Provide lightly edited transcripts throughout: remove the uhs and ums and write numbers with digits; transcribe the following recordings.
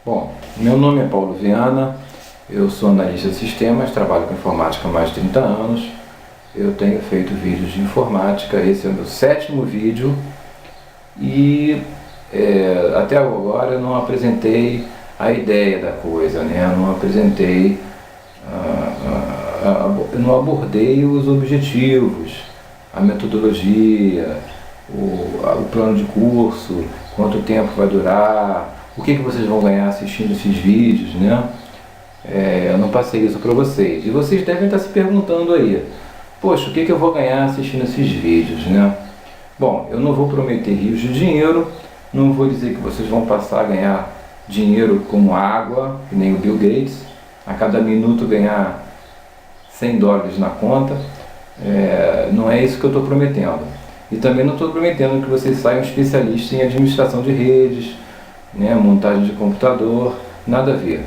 Bom, meu nome é Paulo Viana, eu sou analista de sistemas, trabalho com informática há mais de 30 anos. Eu tenho feito vídeos de informática, esse é o meu 7º vídeo e até agora eu não apresentei a ideia da coisa, né? Eu não apresentei, eu não abordei os objetivos, a metodologia, o plano de curso, quanto tempo vai durar, o que vocês vão ganhar assistindo esses vídeos, né? Eu não passei isso para vocês. E vocês devem estar se perguntando aí, poxa, o que eu vou ganhar assistindo esses vídeos, né? Bom, eu não vou prometer rios de dinheiro, não vou dizer que vocês vão passar a ganhar dinheiro como água, que nem o Bill Gates, a cada minuto ganhar $100 na conta. Não é isso que eu estou prometendo. E também não estou prometendo que vocês saiam especialistas em administração de redes, né, montagem de computador, nada a ver.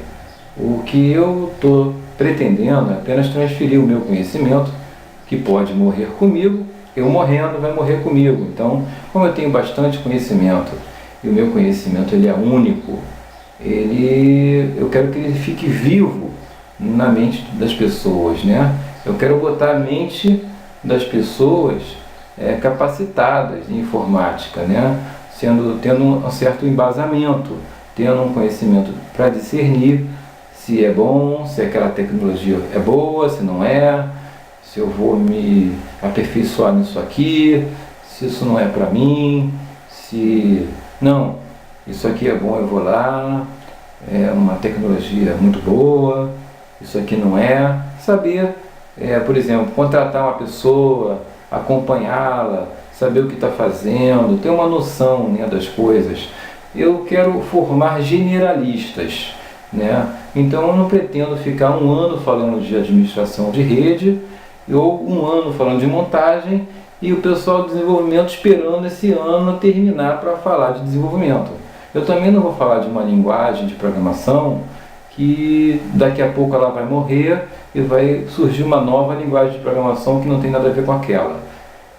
O que eu estou pretendendo é apenas transferir o meu conhecimento, que pode morrer comigo, eu morrendo vai morrer comigo. Então, como eu tenho bastante conhecimento, e o meu conhecimento ele é único, eu quero que ele fique vivo na mente das pessoas, né? Eu quero botar a mente das pessoas capacitadas em informática, né? Tendo um certo embasamento, tendo um conhecimento para discernir se é bom, se aquela tecnologia é boa, se não é, se eu vou me aperfeiçoar nisso aqui, se isso não é para mim, se não, isso aqui é bom, eu vou lá, é uma tecnologia muito boa, isso aqui não é. Saber, por exemplo, contratar uma pessoa, acompanhá-la, saber o que está fazendo, ter uma noção, né, das coisas. Eu quero formar generalistas, né? Então eu não pretendo ficar um ano falando de administração de rede ou um ano falando de montagem e o pessoal do desenvolvimento esperando esse ano terminar para falar de desenvolvimento. Eu também não vou falar de uma linguagem de programação que daqui a pouco ela vai morrer e vai surgir uma nova linguagem de programação que não tem nada a ver com aquela.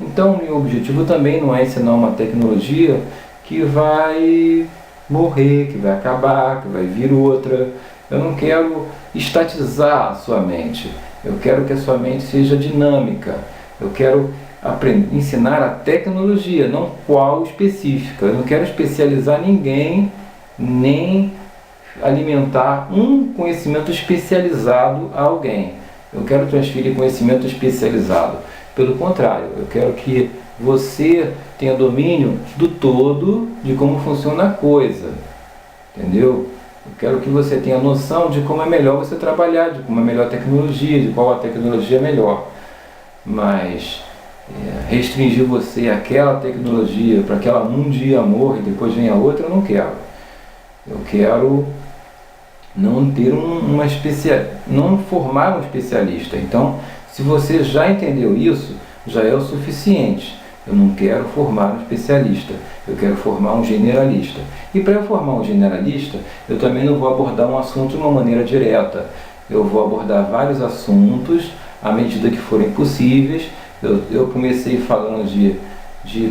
Então, meu objetivo também não é ensinar uma tecnologia que vai morrer, que vai acabar, que vai vir outra. Eu não quero estatizar a sua mente. Eu quero que a sua mente seja dinâmica. Eu quero ensinar a tecnologia, não qual específica. Eu não quero especializar ninguém, nem alimentar um conhecimento especializado a alguém. Eu quero transferir conhecimento especializado. Pelo contrário, eu quero que você tenha domínio do todo de como funciona a coisa, entendeu? Eu quero que você tenha noção de como é melhor você trabalhar, de como é melhor a tecnologia, de qual a tecnologia é melhor. Mas restringir você àquela tecnologia para que ela um dia morra e depois venha outra, eu não quero. Eu quero não ter não formar um especialista. Então, se você já entendeu isso, já é o suficiente. Eu não quero formar um especialista, eu quero formar um generalista. E para eu formar um generalista, eu também não vou abordar um assunto de uma maneira direta. Eu vou abordar vários assuntos à medida que forem possíveis. Eu comecei falando de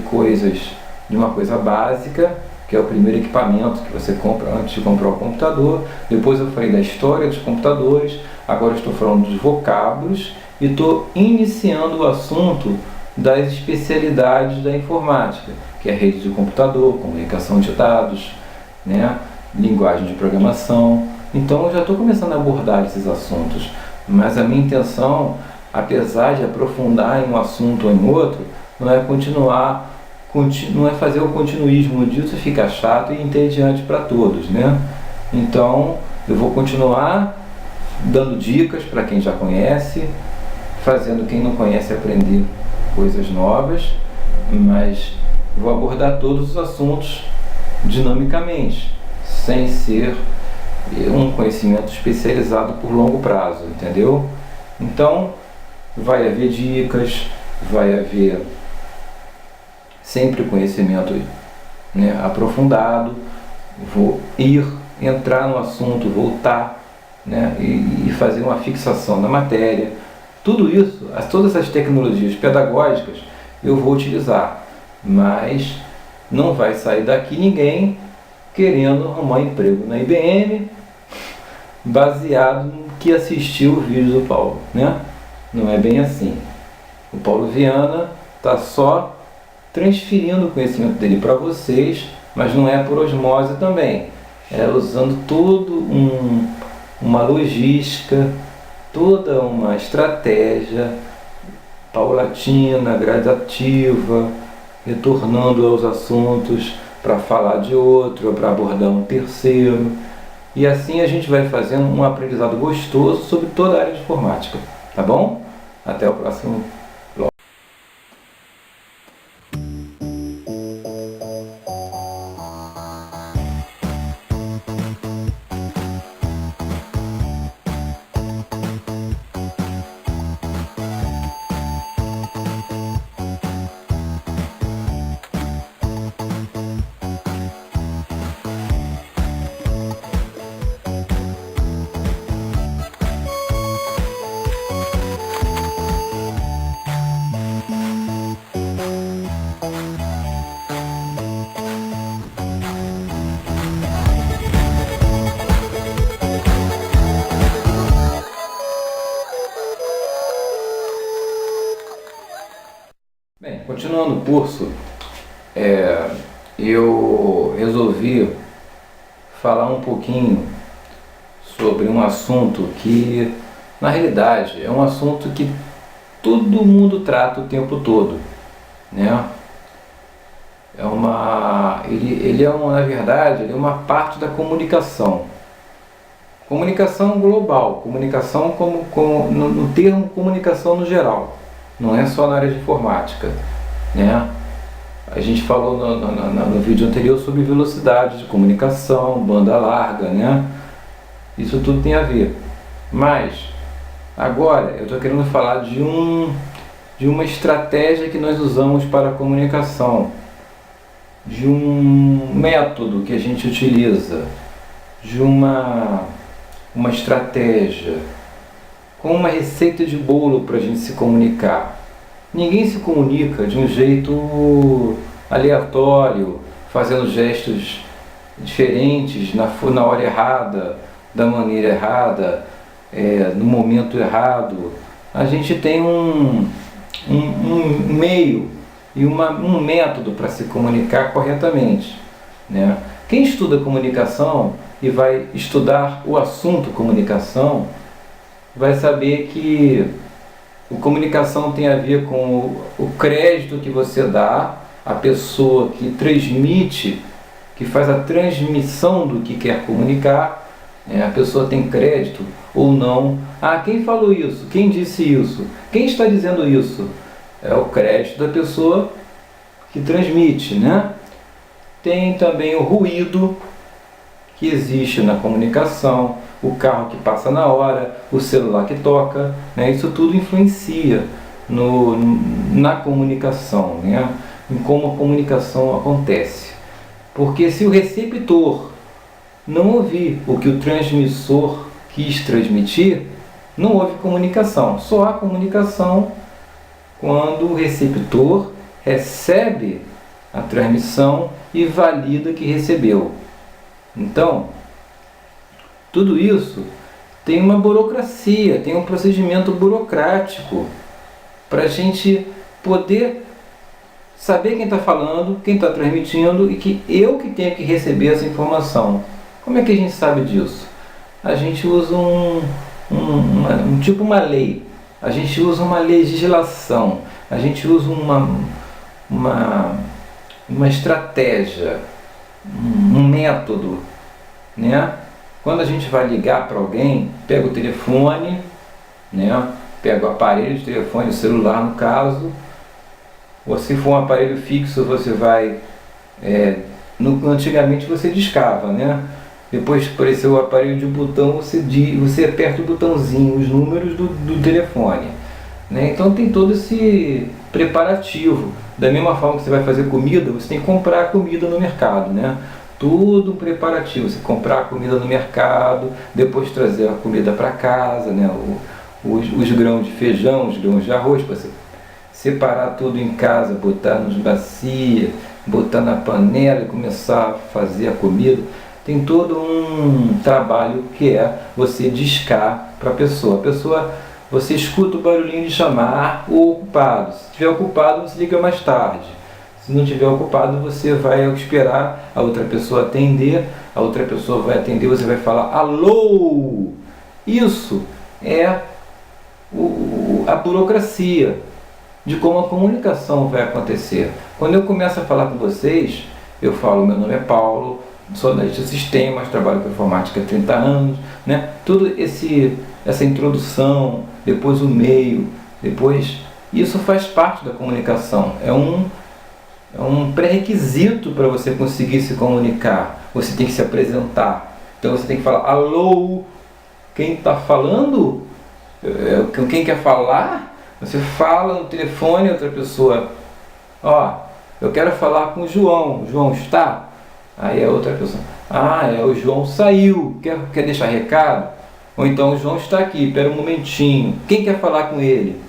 uma coisa básica, que é o primeiro equipamento que você compra antes de comprar o computador. Depois eu falei da história dos computadores, agora estou falando dos vocábulos e estou iniciando o assunto das especialidades da informática, que é rede de computador, comunicação de dados, né, linguagem de programação. Então eu já estou começando a abordar esses assuntos, mas a minha intenção, apesar de aprofundar em um assunto ou em outro, não é fazer o continuismo disso ficar chato e entediante para todos, né? Então eu vou continuar dando dicas para quem já conhece, fazendo quem não conhece aprender coisas novas, mas vou abordar todos os assuntos dinamicamente, sem ser um conhecimento especializado por longo prazo, entendeu? Então vai haver dicas, vai haver sempre conhecimento, né, aprofundado. Vou entrar no assunto, voltar, né, e fazer uma fixação na matéria. Tudo isso, todas essas tecnologias pedagógicas eu vou utilizar, mas não vai sair daqui ninguém querendo arrumar emprego na IBM, baseado no que assistiu o vídeo do Paulo, né? Não é bem assim. O Paulo Viana está só transferindo o conhecimento dele para vocês, mas não é por osmose também. É usando uma logística, toda uma estratégia paulatina, gradativa, retornando aos assuntos para falar de outro, para abordar um terceiro. E assim a gente vai fazendo um aprendizado gostoso sobre toda a área de informática. Tá bom? Até o próximo bloco. Bem, continuando o curso, eu resolvi falar um pouquinho sobre um assunto que, na realidade, é um assunto que todo mundo trata o tempo todo, né? Na verdade, ele é uma parte da comunicação. Comunicação global, comunicação no termo comunicação no geral. Não é só na área de informática, né? A gente falou no vídeo anterior sobre velocidade de comunicação, banda larga, né? Isso tudo tem a ver. Mas, agora, eu estou querendo falar de uma estratégia que nós usamos para a comunicação, de um método que a gente utiliza, de uma estratégia, com uma receita de bolo para a gente se comunicar. Ninguém se comunica de um jeito aleatório, fazendo gestos diferentes na hora errada, da maneira errada, no momento errado. A gente tem um meio e um método para se comunicar corretamente, né? Quem estuda comunicação e vai estudar o assunto comunicação, vai saber que a comunicação tem a ver com o crédito que você dá à pessoa que transmite, que faz a transmissão do que quer comunicar, né? A pessoa tem crédito ou não. Ah, quem falou isso? Quem disse isso? Quem está dizendo isso? É o crédito da pessoa que transmite, né? Tem também o ruído que existe na comunicação, o carro que passa na hora, o celular que toca, né? Isso tudo influencia na comunicação, né? Em como a comunicação acontece. Porque se o receptor não ouvir o que o transmissor quis transmitir, não houve comunicação. Só há comunicação quando o receptor recebe a transmissão e valida que recebeu. Então, tudo isso tem uma burocracia, tem um procedimento burocrático para a gente poder saber quem está falando, quem está transmitindo e que eu que tenho que receber essa informação. Como é que a gente sabe disso? A gente usa uma lei, a gente usa uma legislação, a gente usa uma estratégia, um método, né? Quando a gente vai ligar para alguém, pega o telefone, né? Pega o aparelho de telefone, o celular no caso, ou se for um aparelho fixo, você vai... antigamente você discava, né? Depois que apareceu o aparelho de botão, você aperta o botãozinho, os números do telefone, né? Então tem todo esse preparativo. Da mesma forma que você vai fazer comida, você tem que comprar a comida no mercado, né? Tudo preparativo, você comprar a comida no mercado, depois trazer a comida para casa, né? Os grãos de feijão, os grãos de arroz, para você separar tudo em casa, botar nos bacias, botar na panela e começar a fazer a comida. Tem todo um trabalho que é você discar para a pessoa. Você escuta o barulhinho de chamar o ocupado. Se estiver ocupado, você liga mais tarde. Se não estiver ocupado, você vai esperar a outra pessoa atender. A outra pessoa vai atender, você vai falar alô. Isso é a burocracia de como a comunicação vai acontecer. Quando eu começo a falar com vocês, eu falo, meu nome é Paulo, sou analista de sistemas, trabalho com informática há 30 anos, né? Tudo essa introdução, depois o meio, depois... Isso faz parte da comunicação, é um pré-requisito para você conseguir se comunicar. Você tem que se apresentar. Então você tem que falar, alô, quem está falando? Quem quer falar? Você fala no telefone, outra pessoa, eu quero falar com o João. O João está? Aí a outra pessoa, o João saiu, quer deixar recado? Ou então o João está aqui, espera um momentinho, quem quer falar com ele?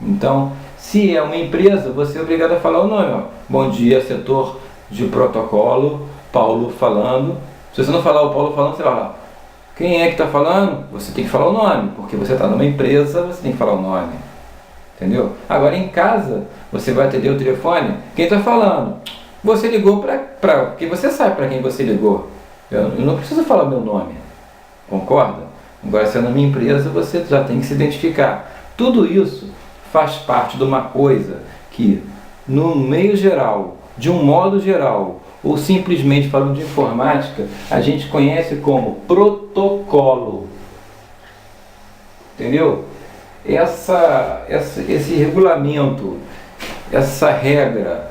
Então, se é uma empresa, você é obrigado a falar o nome. Bom dia, setor de protocolo, Paulo falando. Se você não falar o Paulo falando, você vai falar, quem é que está falando? Você tem que falar o nome, porque você está numa empresa, você tem que falar o nome. Entendeu? Agora em casa, você vai atender o telefone, quem está falando? Você ligou porque você sabe para quem você ligou. Eu não preciso falar meu nome, concorda? Agora, se é na minha empresa, você já tem que se identificar. Tudo isso faz parte de uma coisa que, no meio geral, de um modo geral, ou simplesmente falando de informática, a gente conhece como protocolo. Entendeu? Esse regulamento, essa regra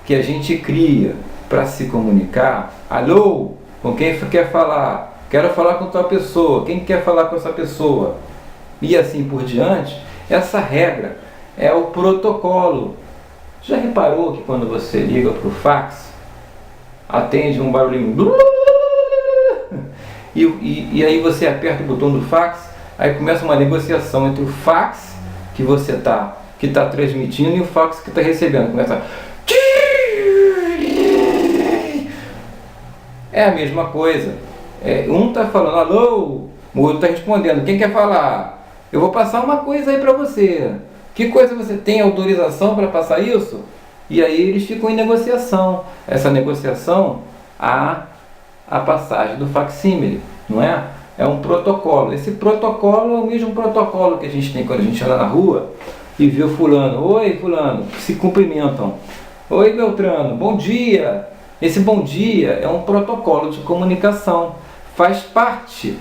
que a gente cria para se comunicar, alô, com quem quer falar? Quero falar com tal pessoa, quem quer falar com essa pessoa? E assim por diante, essa regra é o protocolo. Já reparou que quando você liga para o fax, atende um barulhinho e aí você aperta o botão do fax, aí começa uma negociação entre o fax que você está transmitindo e o fax que está recebendo. Começa é a mesma coisa. Um está falando alô, o outro está respondendo, quem quer falar? Eu vou passar uma coisa aí para você. Que coisa você tem autorização para passar isso? E aí eles ficam em negociação. Essa negociação, a passagem do facsímile, não é? É um protocolo. Esse protocolo é o mesmo protocolo que a gente tem quando a gente anda na rua e vê o fulano. Oi, fulano, se cumprimentam. Oi, Beltrano, bom dia. Esse bom dia é um protocolo de comunicação. Faz parte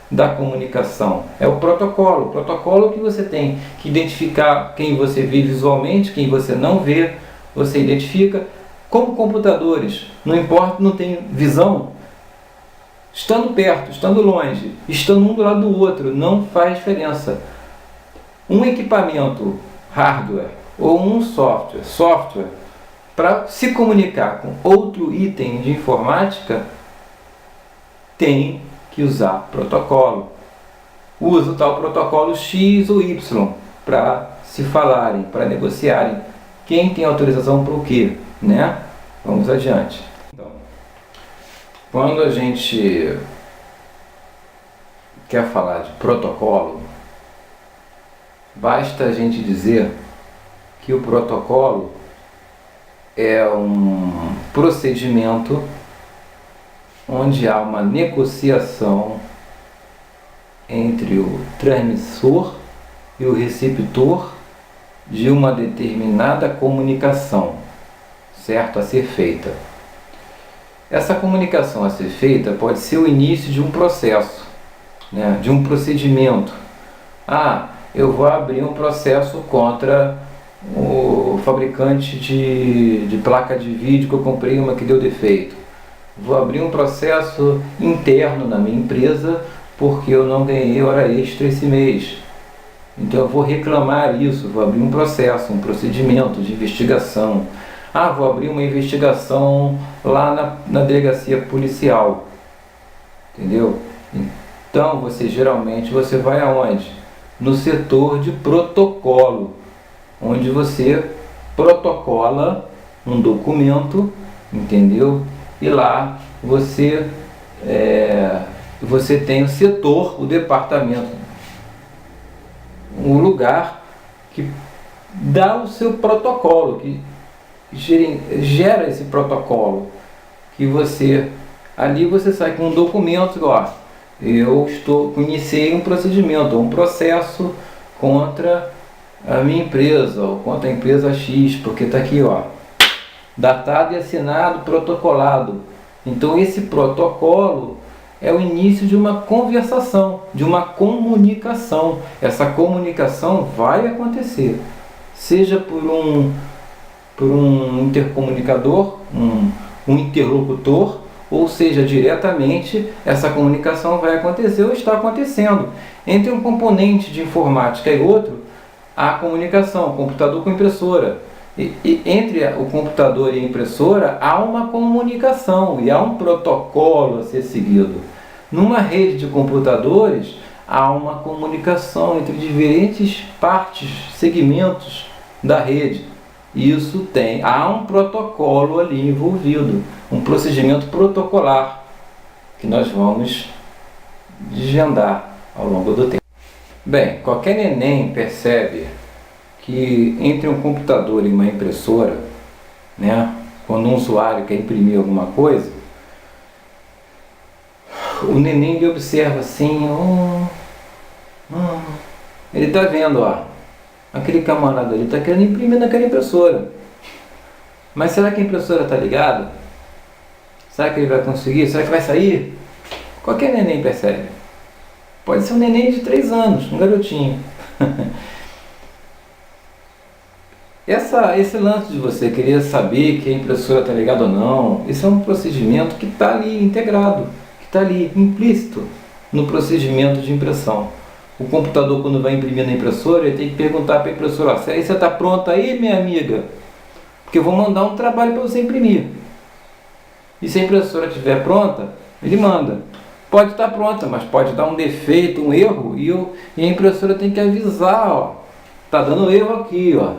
da comunicação. É o protocolo que você tem que identificar quem você vê visualmente, quem você não vê, você identifica. Como computadores, não importa, não tem visão, estando perto, estando longe, estando um do lado do outro, não faz diferença. Um equipamento hardware ou um software, para se comunicar com outro item de informática, tem que usar protocolo. Usa o tal protocolo X ou Y para se falarem, para negociarem. Quem tem autorização para o quê? Né? Vamos adiante. Então, quando a gente quer falar de protocolo, basta a gente dizer que o protocolo é um procedimento onde há uma negociação entre o transmissor e o receptor de uma determinada comunicação, certo? A ser feita. Essa comunicação a ser feita pode ser o início de um processo, né? De um procedimento. Eu vou abrir um processo contra o fabricante de placa de vídeo que eu comprei uma que deu defeito. Vou abrir um processo interno na minha empresa porque eu não ganhei hora extra esse mês. Então eu vou reclamar isso, vou abrir um processo, um procedimento de investigação. Vou abrir uma investigação lá na delegacia policial. Entendeu? Então geralmente você vai aonde? No setor de protocolo, onde você protocola um documento entendeu? E lá você tem o setor, o departamento, um lugar que dá o seu protocolo, que gera esse protocolo, que ali você sai com um documento, ó, eu iniciei um procedimento, um processo contra a minha empresa, ou contra a empresa X, porque está aqui, ó, datado e assinado, protocolado. Então esse protocolo é o início de uma conversação, de uma comunicação. Essa comunicação vai acontecer, seja por um intercomunicador, um interlocutor, ou seja, diretamente, essa comunicação vai acontecer ou está acontecendo. Entre um componente de informática e outro, há comunicação, computador com impressora. E entre o computador e a impressora há uma comunicação e há um protocolo a ser seguido. Numa rede de computadores há uma comunicação entre diferentes partes, segmentos da rede. Há um protocolo ali envolvido, um procedimento protocolar que nós vamos desvendar ao longo do tempo. Bem, qualquer neném percebe que entre um computador e uma impressora, né, quando um usuário quer imprimir alguma coisa, o neném ele observa assim, ele está vendo, ó, aquele camarada ali está querendo imprimir naquela impressora. Mas será que a impressora está ligada? Será que ele vai conseguir? Será que vai sair? Qualquer neném percebe. Pode ser um neném de 3 anos, um garotinho. Esse lance de você querer saber que a impressora está ligada ou não, isso é um procedimento que está ali integrado, que está ali implícito no procedimento de impressão. O computador, quando vai imprimir na impressora, ele tem que perguntar para a impressora: você está pronta aí, minha amiga? Porque eu vou mandar um trabalho para você imprimir. E se a impressora estiver pronta, ele manda. Pode estar pronta, mas pode dar um defeito, um erro, e a impressora tem que avisar, ó, está dando erro aqui, ó,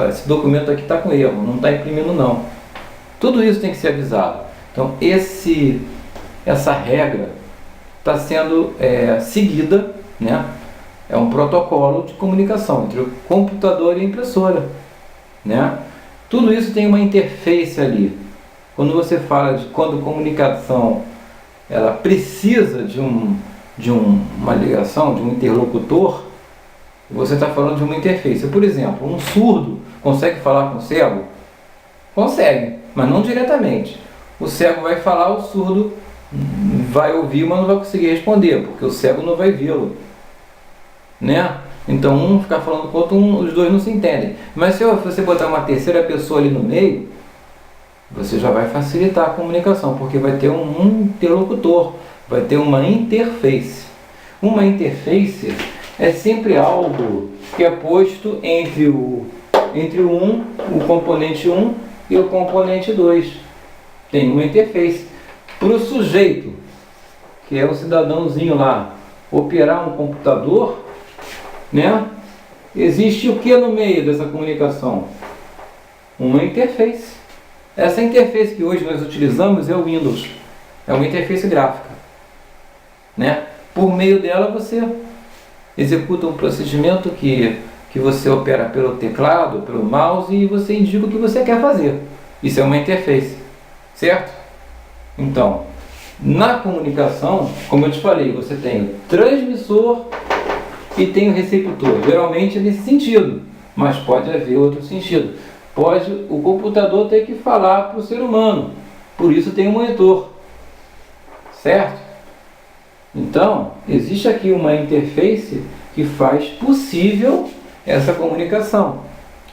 esse documento aqui está com erro, não está imprimindo não. Tudo isso tem que ser avisado. Então essa regra está sendo seguida, né? É um protocolo de comunicação entre o computador e a impressora, né? Tudo isso tem uma interface ali. Quando você fala quando a comunicação ela precisa de uma ligação, de um interlocutor, você está falando de uma interface. Por exemplo, um surdo consegue falar com o cego? Consegue, mas não diretamente. O cego vai falar, o surdo vai ouvir, mas não vai conseguir responder, porque o cego não vai vê-lo, né? Então um ficar falando com o outro, os dois não se entendem. Mas se você botar uma terceira pessoa ali no meio, você já vai facilitar a comunicação, porque vai ter um interlocutor, vai ter uma interface. Uma interface é sempre algo que é posto entre o componente 1 e o componente 2. Tem uma interface. Para o sujeito, que é o cidadãozinho lá, operar um computador, né? Existe o que no meio dessa comunicação? Uma interface. Essa interface que hoje nós utilizamos é o Windows. É uma interface gráfica, né? Por meio dela você executa um procedimento que você opera pelo teclado, pelo mouse, e você indica o que você quer fazer. Isso é uma interface, certo? Então, na comunicação, como eu te falei, você tem o transmissor e tem o receptor. Geralmente é nesse sentido, mas pode haver outro sentido. Pode o computador ter que falar para o ser humano, por isso tem um monitor, certo? Então, existe aqui uma interface que faz possível essa comunicação,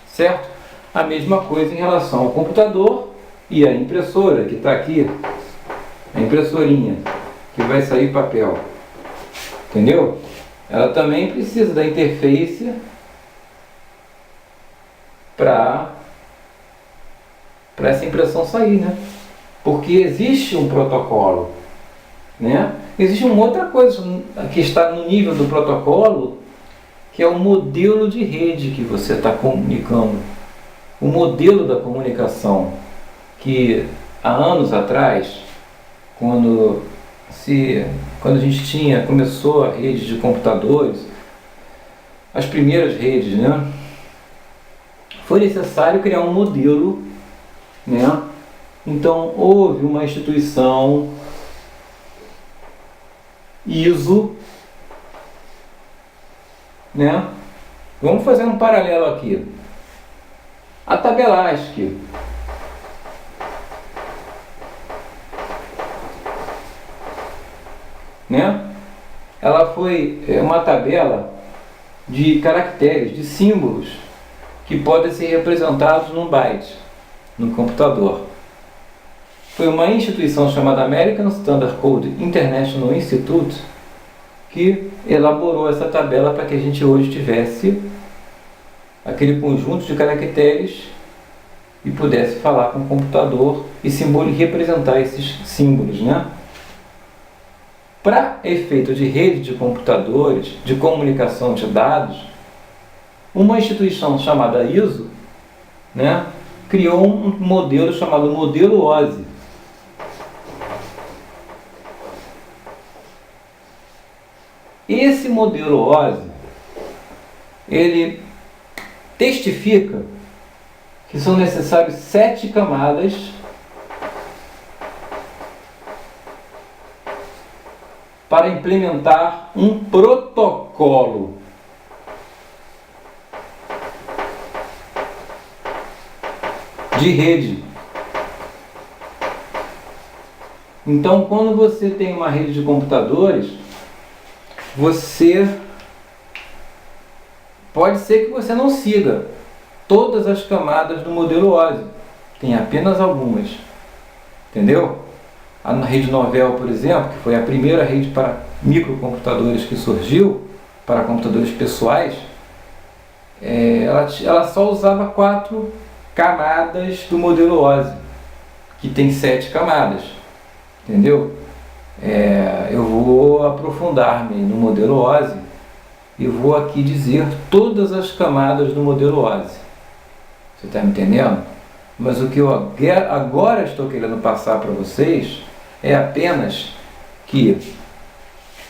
certo? A mesma coisa em relação ao computador e a impressora, que está aqui, a impressorinha, que vai sair papel, entendeu? Ela também precisa da interface para essa impressão sair, né? Porque existe um protocolo, né? Existe uma outra coisa que está no nível do protocolo, que é o modelo de rede que você está comunicando, o modelo da comunicação, que há anos atrás, quando a gente começou a rede de computadores, as primeiras redes, né? Foi necessário criar um modelo, né? Então houve uma instituição ISO, né? Vamos fazer um paralelo aqui. A tabela ASCII, né? Ela foi uma tabela de caracteres, de símbolos que podem ser representados num byte no computador. Foi uma instituição chamada American Standard Code International Institute que elaborou essa tabela para que a gente hoje tivesse aquele conjunto de caracteres e pudesse falar com o computador e representar esses símbolos, né? Para efeito de rede de computadores, de comunicação de dados, uma instituição chamada ISO, né, criou um modelo chamado modelo OSI. Esse modelo OSI, ele testifica que são necessárias 7 camadas para implementar um protocolo. De rede. Então, quando você tem uma rede de computadores, pode ser que você não siga todas as camadas do modelo OSI, tem apenas algumas, entendeu? A rede Novell, por exemplo, que foi a primeira rede para microcomputadores que surgiu, para computadores pessoais, ela só usava 4 camadas do modelo OSI, que tem 7 camadas, entendeu? Eu vou aprofundar-me no modelo OSI e vou aqui dizer todas as camadas do modelo OSI. Você está me entendendo? Mas o que eu agora estou querendo passar para vocês é apenas que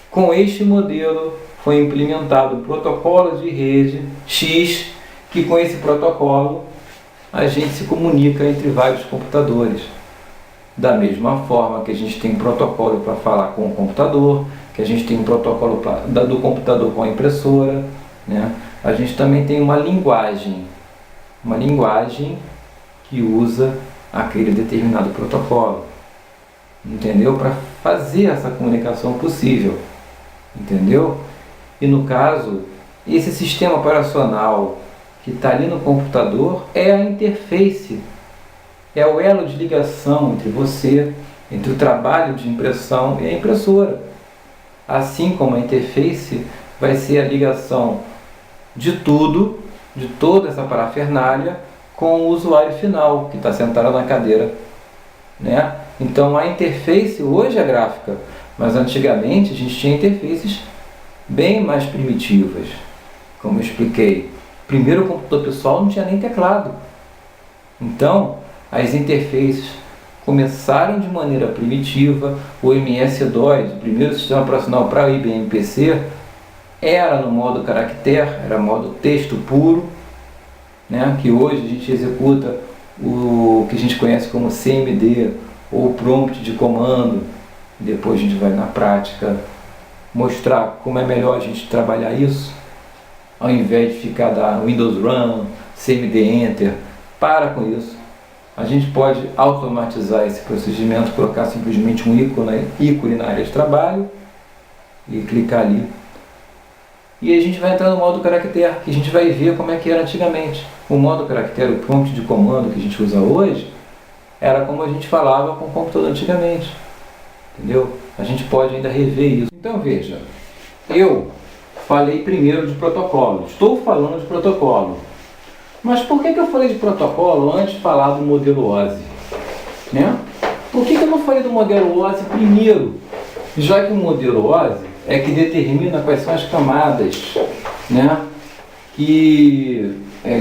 com este modelo foi implementado o protocolo de rede X, que com esse protocolo a gente se comunica entre vários computadores. Da mesma forma que a gente tem protocolo para falar com o computador, que a gente tem um protocolo do computador com a impressora, né? A gente também tem uma linguagem que usa aquele determinado protocolo, entendeu? Para fazer essa comunicação possível, entendeu? E no caso, esse sistema operacional que está ali no computador é a interface, é o elo de ligação entre você, entre o trabalho de impressão e a impressora. Assim como a interface vai ser a ligação de tudo, de toda essa parafernália, com o usuário final, que está sentado na cadeira, né? Então a interface hoje é gráfica, mas antigamente a gente tinha interfaces bem mais primitivas, como eu expliquei. Primeiro, o computador pessoal não tinha nem teclado. Então, as interfaces começaram de maneira primitiva. O MS-DOS, o primeiro sistema operacional para o IBM PC, era no modo caractere, era modo texto puro, né? Que hoje a gente executa o que a gente conhece como CMD, ou prompt de comando. Depois a gente vai na prática mostrar como é melhor a gente trabalhar isso, ao invés de ficar da Windows Run, CMD Enter. Para com isso. A gente pode automatizar esse procedimento, colocar simplesmente um ícone na área de trabalho e clicar ali. E a gente vai entrar no modo caractere, que a gente vai ver como é que era antigamente. O modo caractere, o prompt de comando que a gente usa hoje, era como a gente falava com o computador antigamente. Entendeu? A gente pode ainda rever isso. Então veja, eu falei primeiro de protocolo, estou falando de protocolo. Mas por que eu falei de protocolo antes de falar do modelo OSI? Né? Por que eu não falei do modelo OSI primeiro? Já que o modelo OSI é que determina quais são as camadas, né, que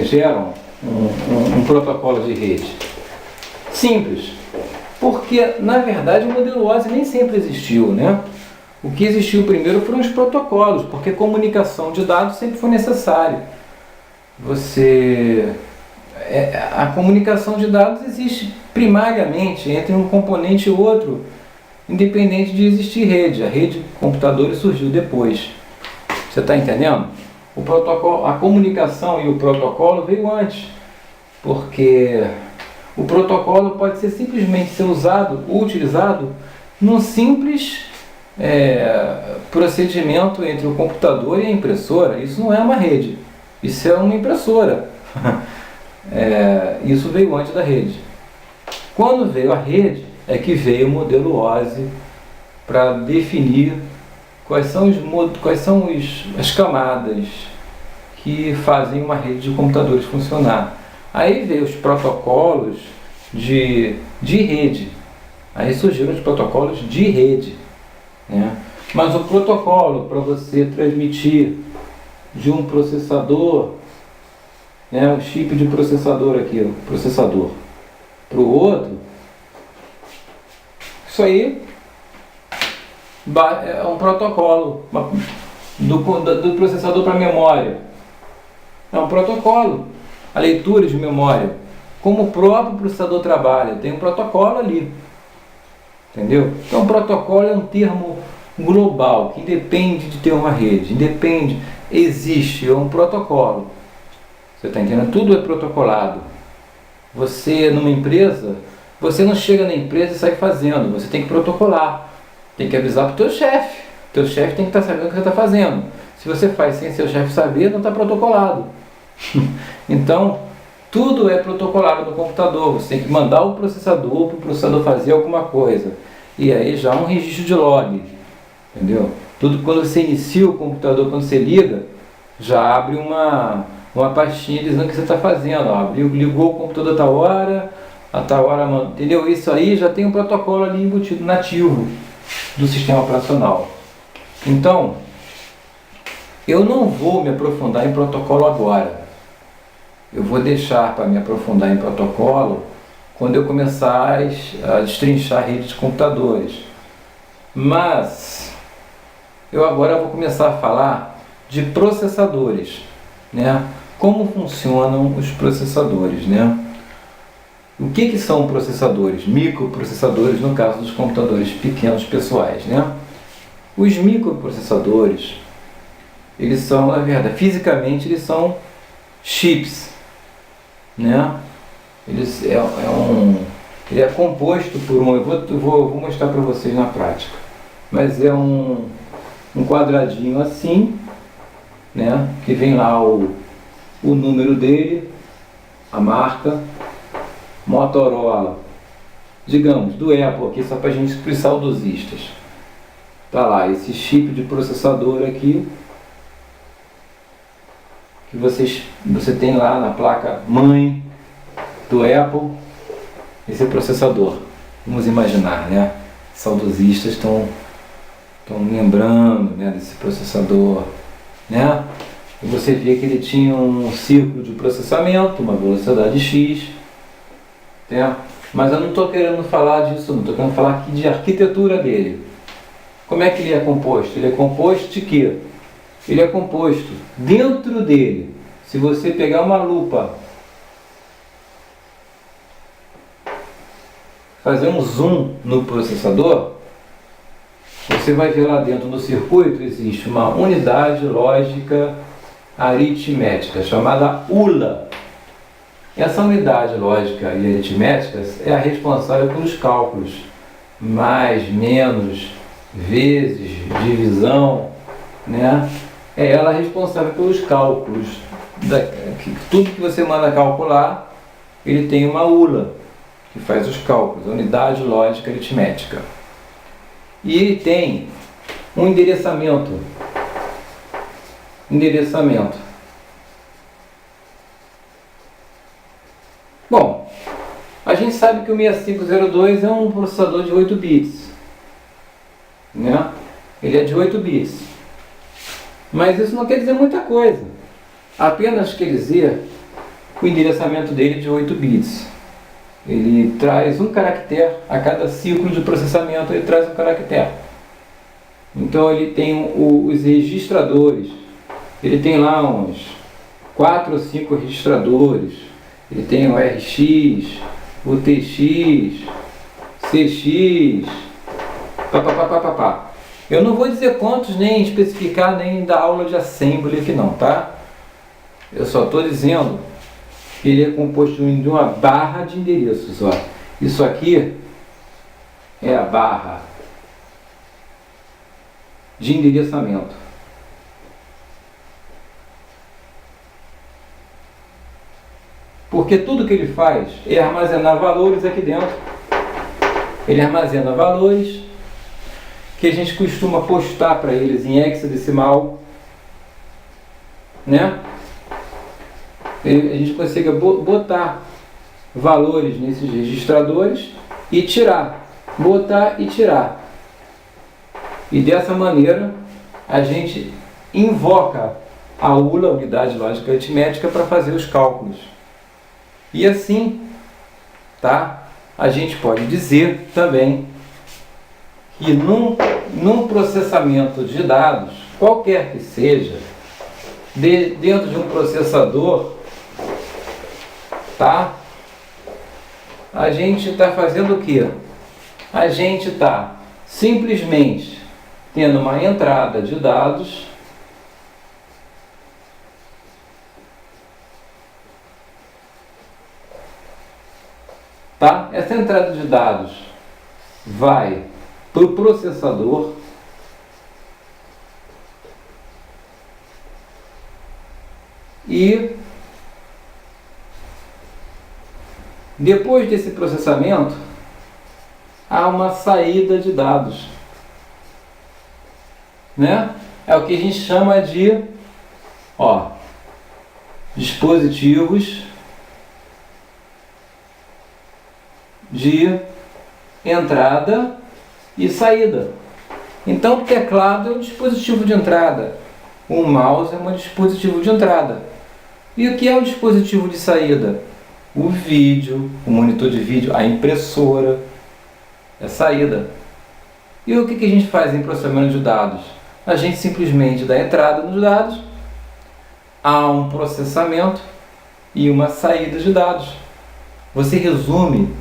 geram um protocolo de rede. Simples. Porque, na verdade, o modelo OSI nem sempre existiu, né? O que existiu primeiro foram os protocolos, porque comunicação de dados sempre foi necessária. A comunicação de dados existe primariamente entre um componente e outro, independente de existir rede. A rede de computadores surgiu depois. Você está entendendo? O protocolo, a comunicação e o protocolo veio antes, porque o protocolo pode ser simplesmente ser usado ou utilizado num simples procedimento entre o computador e a impressora. Isso não é uma rede, isso é uma impressora. Isso veio antes da rede. Quando veio a rede, é que veio o modelo OSI para definir quais são as camadas que fazem uma rede de computadores funcionar. Aí veio os protocolos de rede. Aí surgiram os protocolos de rede, né? Mas o protocolo para você transmitir de um processador, né, o chip de processador aqui, o processador, para o outro, isso aí é um protocolo do processador para a memória. É um protocolo. A leitura de memória, como o próprio processador trabalha, tem um protocolo ali. Entendeu? Então, protocolo é um termo global, que independe de ter uma rede, independe, existe, é um protocolo. Você está entendendo? Tudo é protocolado. Você, numa empresa, você não chega na empresa e sai fazendo, você tem que protocolar, tem que avisar para o teu chefe. O teu chefe tem que estar sabendo o que você está fazendo. Se você faz sem seu chefe saber, não está protocolado. Então, tudo é protocolado no computador. Você tem que mandar o processador para o processador fazer alguma coisa. E aí já há um registro de log. Entendeu? Tudo quando você inicia o computador, quando você liga, já abre uma pastinha dizendo o que você está fazendo. Ó, ligou o computador a tal hora, entendeu? Isso aí já tem um protocolo ali embutido, nativo do sistema operacional. Então, eu não vou me aprofundar em protocolo agora. Eu vou deixar para me aprofundar em protocolo quando eu começar a destrinchar redes de computadores. Mas eu agora vou começar a falar de processadores, né? Como funcionam os processadores, né? O que são processadores? Microprocessadores, no caso dos computadores pequenos pessoais, né? Os microprocessadores, eles são, na verdade, fisicamente eles são chips, né? Ele é composto por eu vou mostrar para vocês na prática, mas é um quadradinho assim, né? Que vem lá o número dele, a marca, Motorola, digamos, do Apple aqui, só para a gente para os saudosistas. Tá lá, esse chip de processador aqui, que você tem lá na placa mãe do Apple, esse processador. Vamos imaginar, né? Saudosistas estão lembrando, né, desse processador, né? E você vê que ele tinha um ciclo de processamento, uma velocidade X, né? Mas eu não estou querendo falar disso, não estou querendo falar aqui de arquitetura dele. Como é que ele é composto? Ele é composto de quê? Ele é composto dentro dele. Se você pegar uma lupa, fazer um zoom no processador, você vai ver lá dentro do circuito existe uma unidade lógica aritmética chamada ULA. Essa unidade lógica e aritmética é a responsável pelos cálculos, mais, menos, vezes, divisão, né? É ela responsável pelos cálculos. Tudo que você manda calcular, ele tem uma ULA que faz os cálculos, a unidade lógica aritmética. E ele tem um endereçamento. Bom, a gente sabe que o 6502 é um processador de 8 bits, né? Ele é de 8 bits. Mas isso não quer dizer muita coisa. Apenas quer dizer que o endereçamento dele é de 8 bits. ele traz um caractere, a cada ciclo de processamento ele traz um caractere. Então ele tem os registradores, ele tem lá uns 4 ou 5 registradores, ele tem o RX, o TX, CX, papapá. Eu não vou dizer quantos, nem especificar, nem dar aula de assembly aqui não, tá? Eu só estou dizendo que ele é composto de uma barra de endereços, ó. Isso aqui é a barra de endereçamento. Porque tudo que ele faz é armazenar valores aqui dentro. Ele armazena valores que a gente costuma postar para eles em hexadecimal, né? A gente consegue botar valores nesses registradores e tirar, botar e tirar. E dessa maneira a gente invoca a ULA, Unidade Lógica Aritmética, para fazer os cálculos. E assim, tá? A gente pode dizer também que num processamento de dados, qualquer que seja, dentro de um processador, tá? A gente está fazendo o quê? A gente está simplesmente tendo uma entrada de dados tá? Essa entrada de dados vai para o processador e depois desse processamento há uma saída de dados, né? É o que a gente chama de dispositivos de entrada e saída. Então o teclado é um dispositivo de entrada, o mouse é um dispositivo de entrada. E o que é um dispositivo de saída? O vídeo, o monitor de vídeo, a impressora é saída. E o que a gente faz em processamento de dados? A gente simplesmente dá entrada nos dados, há um processamento e uma saída de dados. Você resume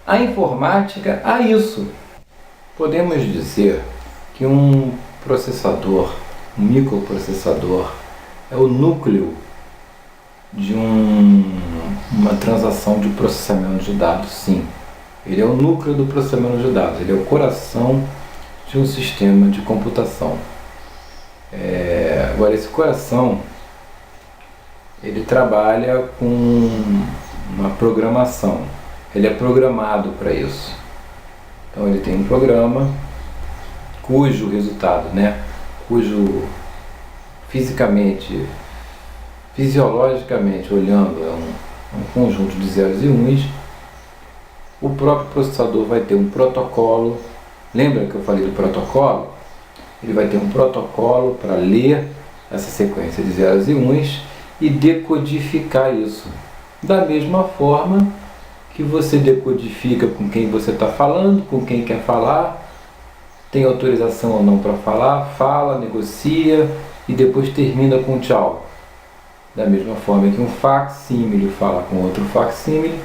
a informática a isso. Podemos dizer que um processador, um microprocessador, é o núcleo de uma transação de processamento de dados, sim. Ele é o núcleo do processamento de dados, ele é o coração de um sistema de computação. Agora, esse coração, ele trabalha com uma programação. Ele é programado para isso. Então ele tem um programa cujo resultado, cujo fisiologicamente olhando, é um conjunto de zeros e uns. O próprio processador vai ter um protocolo. Lembra que eu falei do protocolo? Ele vai ter um protocolo para ler essa sequência de zeros e uns e decodificar isso. Da mesma forma que você decodifica com quem você está falando, com quem quer falar, tem autorização ou não para falar, fala, negocia e depois termina com tchau. Da mesma forma que um facsímile fala com outro facsímile,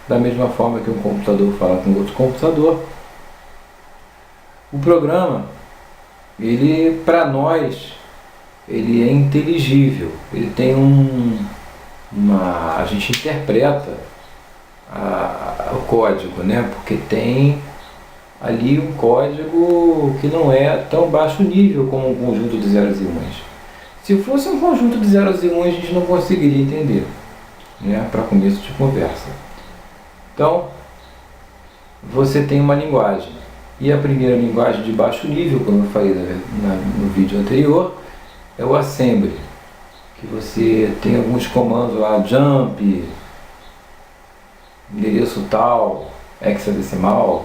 da mesma forma que um computador fala com outro computador. O programa, ele, para nós, ele é inteligível, ele tem a gente interpreta o código, porque tem ali um código que não é tão baixo nível como um conjunto de zeros e uns. Se fosse um conjunto de zeros e uns, a gente não conseguiria entender, para começo de conversa. Então, você tem uma linguagem, e a primeira linguagem de baixo nível, como eu falei no vídeo anterior, é o assembly, que você tem alguns comandos lá, jump, endereço tal, hexadecimal,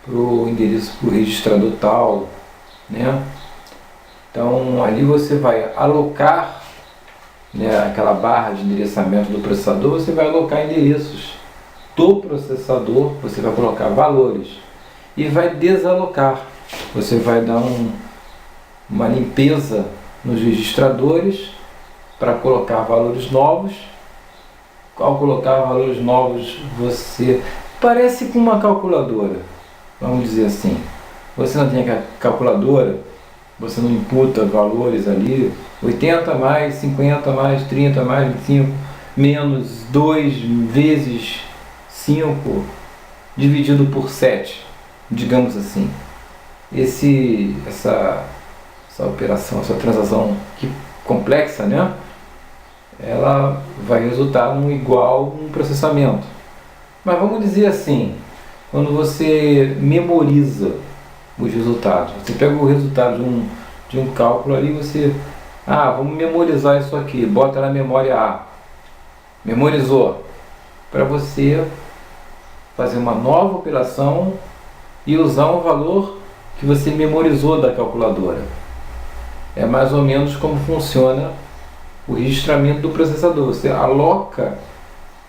para o endereço para o registrador tal, Então ali você vai alocar, aquela barra de endereçamento do processador, você vai alocar endereços do processador, você vai colocar valores e vai desalocar. Você vai dar uma limpeza nos registradores para colocar valores novos. Ao colocar valores novos, você parece com uma calculadora, vamos dizer assim. Você não tem a calculadora, você não imputa valores ali, 80 mais, 50 mais, 30 mais, 25, menos 2 vezes 5, dividido por 7, digamos assim. Essa operação, essa transação complexa, né? Ela vai resultar num igual um processamento. Mas vamos dizer assim, quando você memoriza os resultados, você pega o resultado de um cálculo ali, você, vamos memorizar isso aqui, bota na memória A, memorizou, para você fazer uma nova operação e usar um valor que você memorizou da calculadora. É mais ou menos como funciona o registramento do processador. Você aloca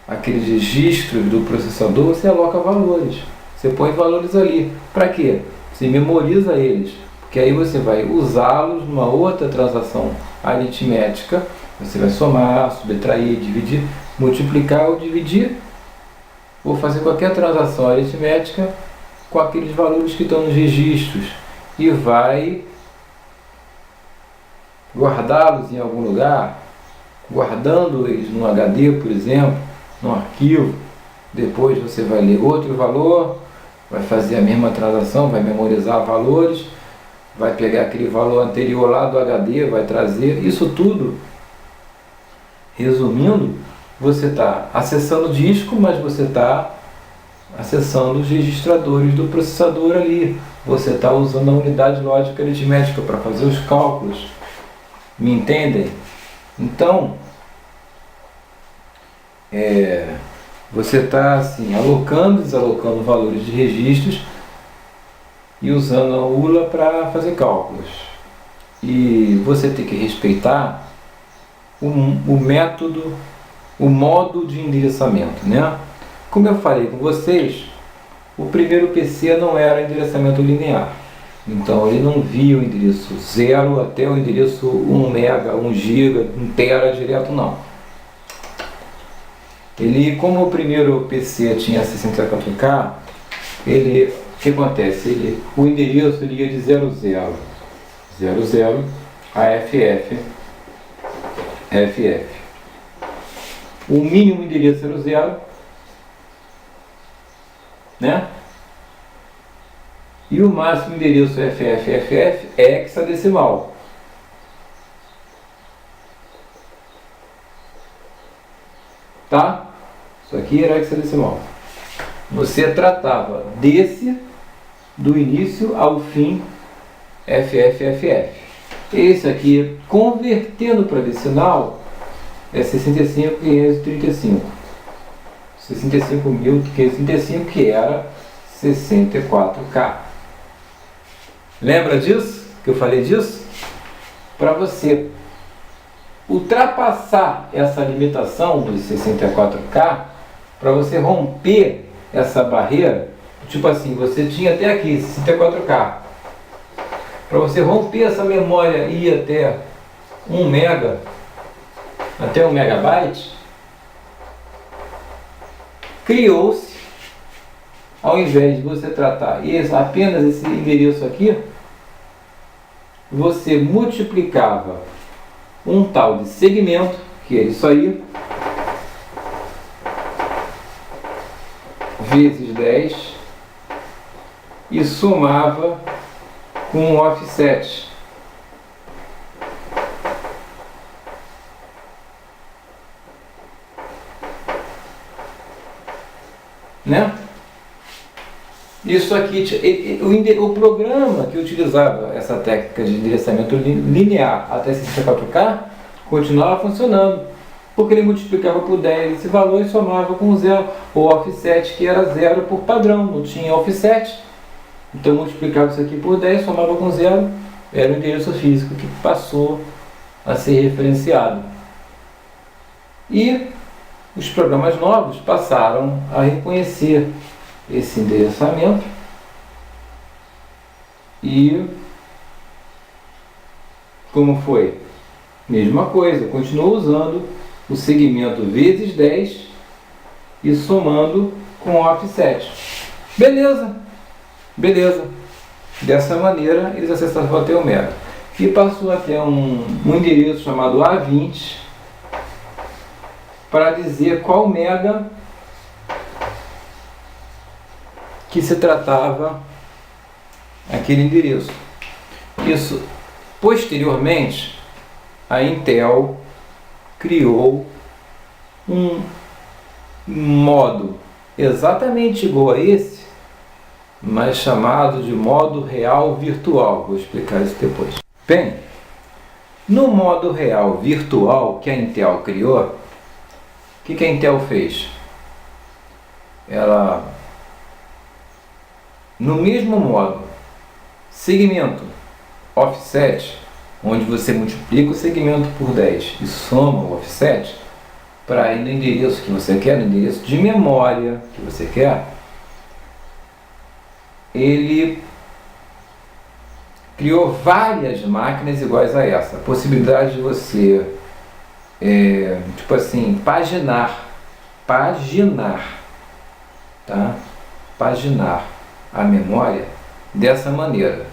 aqueles registros do processador, você aloca valores. Você põe valores ali. Para quê? Você memoriza eles, porque aí você vai usá-los numa outra transação aritmética. Você vai somar, subtrair, dividir, multiplicar ou dividir, ou fazer qualquer transação aritmética com aqueles valores que estão nos registros e vai guardá-los em algum lugar, guardando eles no HD, por exemplo, no arquivo. Depois você vai ler outro valor, vai fazer a mesma transação, vai memorizar valores, vai pegar aquele valor anterior lá do HD, vai trazer isso tudo. Resumindo, você está acessando o disco, mas você está acessando os registradores do processador ali. Você está usando a unidade lógica aritmética para fazer os cálculos. Me entendem? Então, você está assim, alocando e desalocando valores de registros e usando a ULA para fazer cálculos. E você tem que respeitar o método, o modo de endereçamento, né? Como eu falei com vocês, o primeiro PC não era endereçamento linear. Então ele não via o endereço 0 até o endereço 1 mega, 1 giga, 1 tera direto, não. Ele, como o primeiro PC tinha 64K, o que acontece? O endereço ele ia de 00, a FF. O mínimo endereço era o 0, né? E o máximo endereço FFFF é hexadecimal. Tá? Isso aqui era hexadecimal. Você tratava desse, do início ao fim, FFFF. Esse aqui, convertendo para decimal, é 65.535. 65.535, que era 64K. Lembra disso? Que eu falei disso? Para você ultrapassar essa limitação dos 64K, para você romper essa barreira, tipo assim, você tinha até aqui 64K. Para você romper essa memória e ir até 1 mega, até 1 megabyte, criou-se, ao invés de você tratar apenas esse endereço aqui, você multiplicava um tal de segmento, que é isso aí, vezes 10, e somava com um offset. Né? Isso aqui, o programa que utilizava essa técnica de endereçamento linear até 64K continuava funcionando, porque ele multiplicava por 10 esse valor e somava com 0, o offset que era 0 por padrão, não tinha offset, então multiplicava isso aqui por 10, somava com 0, era o endereço físico que passou a ser referenciado. E os programas novos passaram a reconhecer esse endereçamento e como foi? Mesma coisa, continuou usando o segmento vezes 10 e somando com o offset. Beleza, beleza. Dessa maneira eles acessavam até o mega. E passou até um endereço chamado A20 para dizer qual mega que se tratava aquele endereço. Isso, posteriormente, a Intel criou um modo exatamente igual a esse, mas chamado de modo real virtual. Vou explicar isso depois. Bem, no modo real virtual que a Intel criou, o que a Intel fez? Ela, no mesmo modo, segmento offset, onde você multiplica o segmento por 10 e soma o offset, para ir no endereço que você quer, no endereço de memória que você quer, ele criou várias máquinas iguais a essa. A possibilidade de você, tipo assim, paginar, tá? Paginar a memória dessa maneira.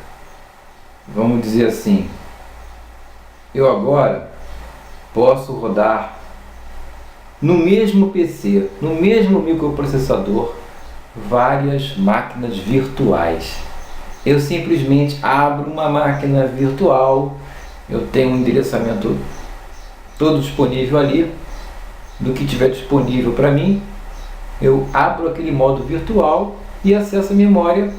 Vamos dizer assim, eu agora posso rodar no mesmo PC, no mesmo microprocessador, várias máquinas virtuais. Eu simplesmente abro uma máquina virtual, eu tenho um endereçamento todo disponível ali, do que tiver disponível para mim, eu abro aquele modo virtual e acesso a memória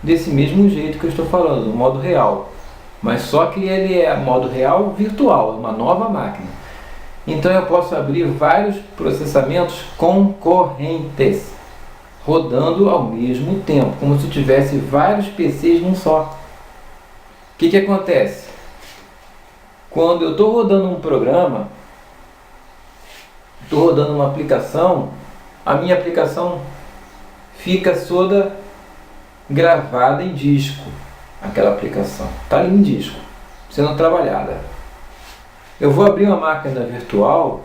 desse mesmo jeito que eu estou falando, no modo real. Mas só que ele é modo real virtual, é uma nova máquina. Então eu posso abrir vários processamentos concorrentes, rodando ao mesmo tempo, como se eu tivesse vários PCs num só. O que acontece? Quando eu estou rodando um programa, estou rodando uma aplicação, a minha aplicação fica toda gravada em disco. Aquela aplicação está ali em disco, sendo trabalhada. Eu vou abrir uma máquina virtual,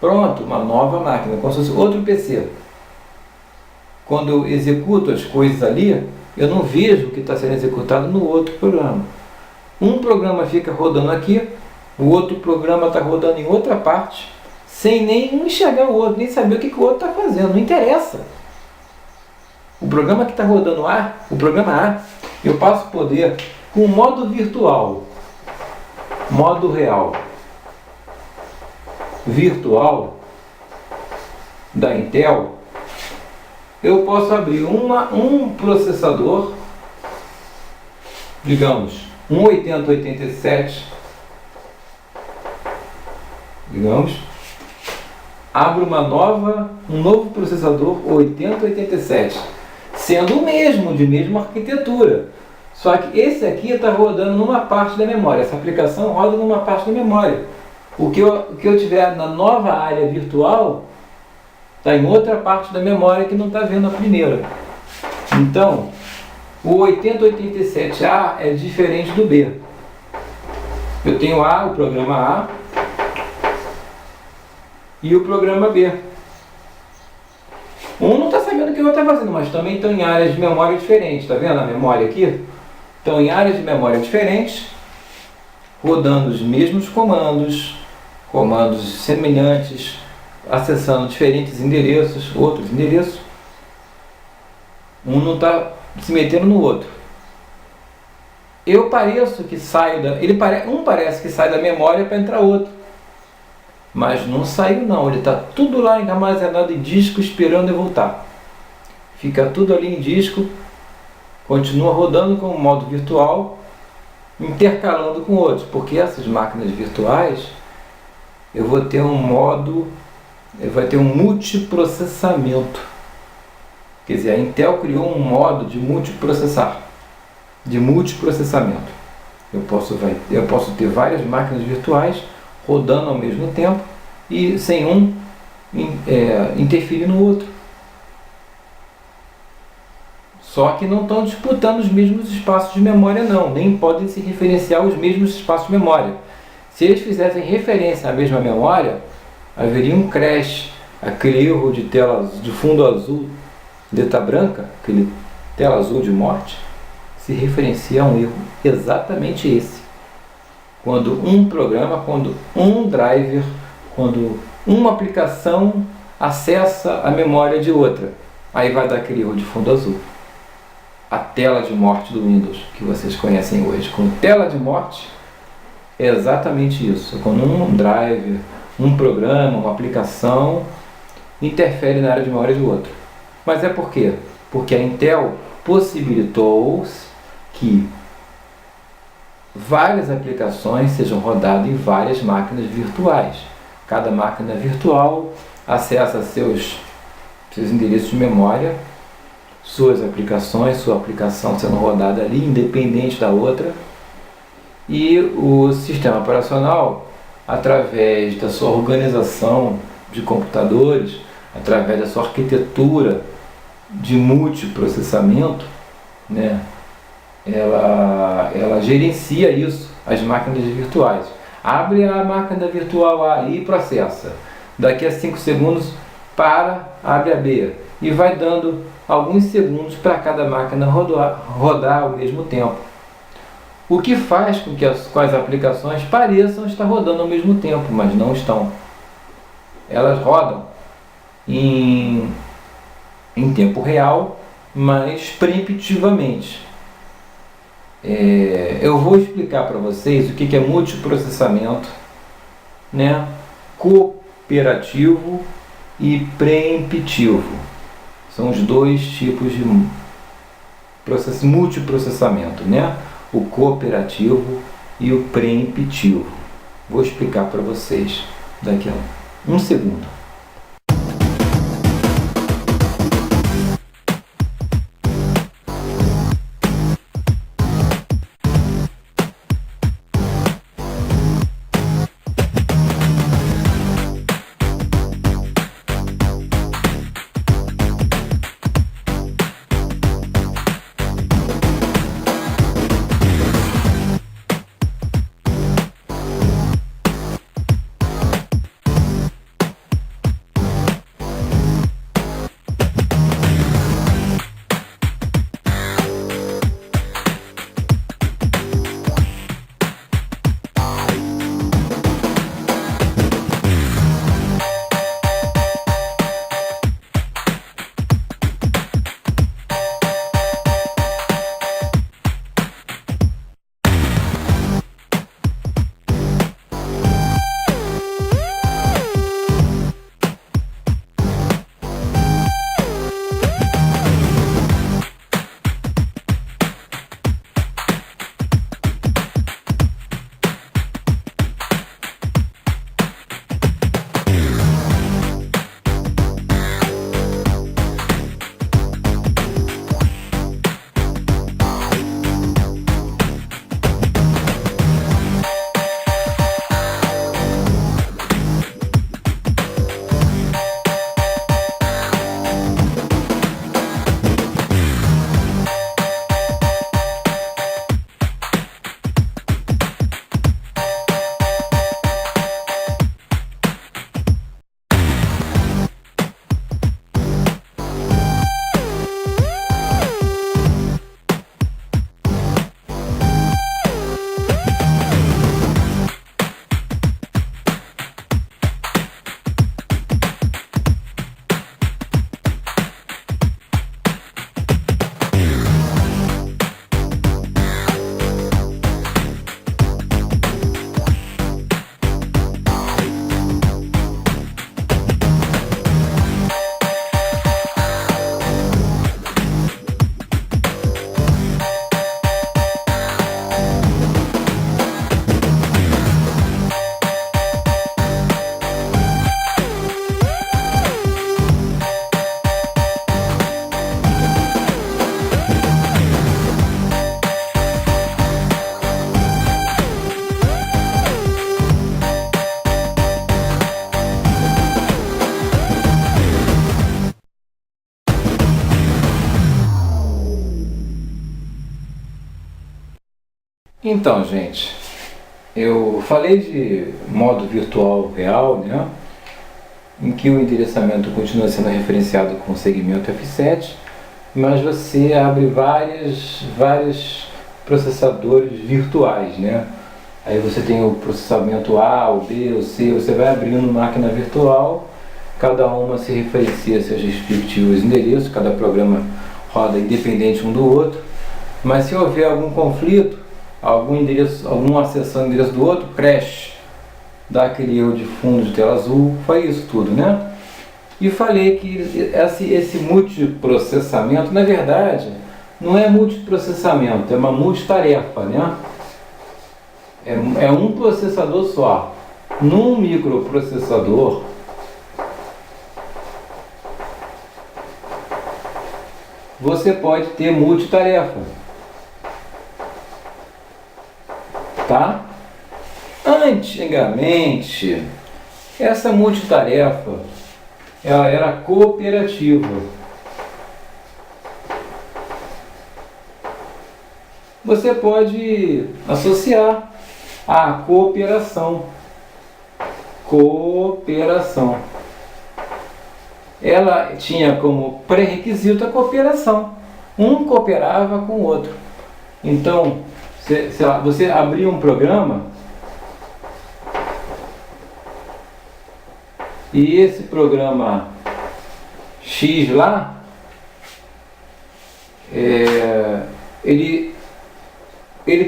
pronto, uma nova máquina, como se fosse outro PC. Quando eu executo as coisas ali, eu não vejo o que está sendo executado no outro programa. Um programa fica rodando aqui, o outro programa está rodando em outra parte, sem nem enxergar o outro, nem saber o que o outro está fazendo, não interessa. O programa que está rodando o programa A, eu passo poder, com o modo virtual, modo real, virtual da Intel, eu posso abrir um processador, digamos, um 8087, digamos, abro um novo processador 8087, sendo o mesmo, de mesma arquitetura. Só que esse aqui está rodando numa parte da memória, essa aplicação roda numa parte da memória. O que eu tiver na nova área virtual está em outra parte da memória que não está vendo a primeira. Então, o 8087A é diferente do B. Eu tenho o programa A e o programa B. Um não está sabendo o que o outro está fazendo, mas também estão em áreas de memória diferentes. Está vendo a memória aqui? Estão em áreas de memória diferentes, rodando os mesmos comandos semelhantes, acessando diferentes endereços, outros endereços. Um não está se metendo no outro. Eu pareço que saio um parece que sai da memória para entrar outro, mas não saiu não, ele está tudo lá armazenado em disco esperando eu voltar. Fica tudo ali em disco, continua rodando com o modo virtual, intercalando com outros, porque essas máquinas virtuais eu vou ter vai ter um multiprocessamento. Quer dizer, a Intel criou um modo de multiprocessamento. Eu posso ter várias máquinas virtuais rodando ao mesmo tempo e sem um interferir no outro. Só que não estão disputando os mesmos espaços de memória não, nem podem se referenciar aos mesmos espaços de memória. Se eles fizessem referência à mesma memória, haveria um crash, aquele erro de tela de fundo azul, letra branca, aquele tela azul de morte, se referencia a um erro exatamente esse. Quando um programa, quando um driver, quando uma aplicação acessa a memória de outra, aí vai dar aquele erro de fundo azul. A tela de morte do Windows, que vocês conhecem hoje. Com tela de morte, é exatamente isso. Quando um driver, um programa, uma aplicação interfere na área de memória do outro. Mas é por quê? Porque a Intel possibilitou que várias aplicações sejam rodadas em várias máquinas virtuais. Cada máquina virtual acessa seus endereços de memória, suas aplicações, sua aplicação sendo rodada ali, independente da outra, e o sistema operacional, através da sua organização de computadores, através da sua arquitetura de multiprocessamento, né, ela gerencia isso, as máquinas virtuais. Abre a máquina virtual A e processa. Daqui a 5 segundos abre a B e vai dando alguns segundos para cada máquina rodar ao mesmo tempo. O que faz com que as aplicações pareçam estar rodando ao mesmo tempo, mas não estão. Elas rodam em tempo real, mas preemptivamente. Eu vou explicar para vocês o que é multiprocessamento, né, cooperativo e preemptivo. São os dois tipos de multiprocessamento, né? O cooperativo e o preemptivo. Vou explicar para vocês daqui a um segundo. Então, gente, eu falei de modo virtual real, né? Em que o endereçamento continua sendo referenciado com o segmento F7, mas você abre vários processadores virtuais, né? Aí você tem o processamento A, o B, o C, você vai abrindo máquina virtual, cada uma se referencia a seus respectivos endereços, cada programa roda independente um do outro, mas se houver algum conflito, algum acessando o endereço do outro, crash, dá aquele erro de fundo de tela azul, foi isso tudo, né? E falei que esse multiprocessamento, na verdade, não é multiprocessamento, é uma multitarefa, né? É um processador só. Num microprocessador, você pode ter multitarefa, tá? Antigamente, essa multitarefa ela era cooperativa. Você pode associar a cooperação. Cooperação. Ela tinha como pré-requisito a cooperação. Um cooperava com o outro. Então, sei lá, você abria um programa e esse programa X lá, ele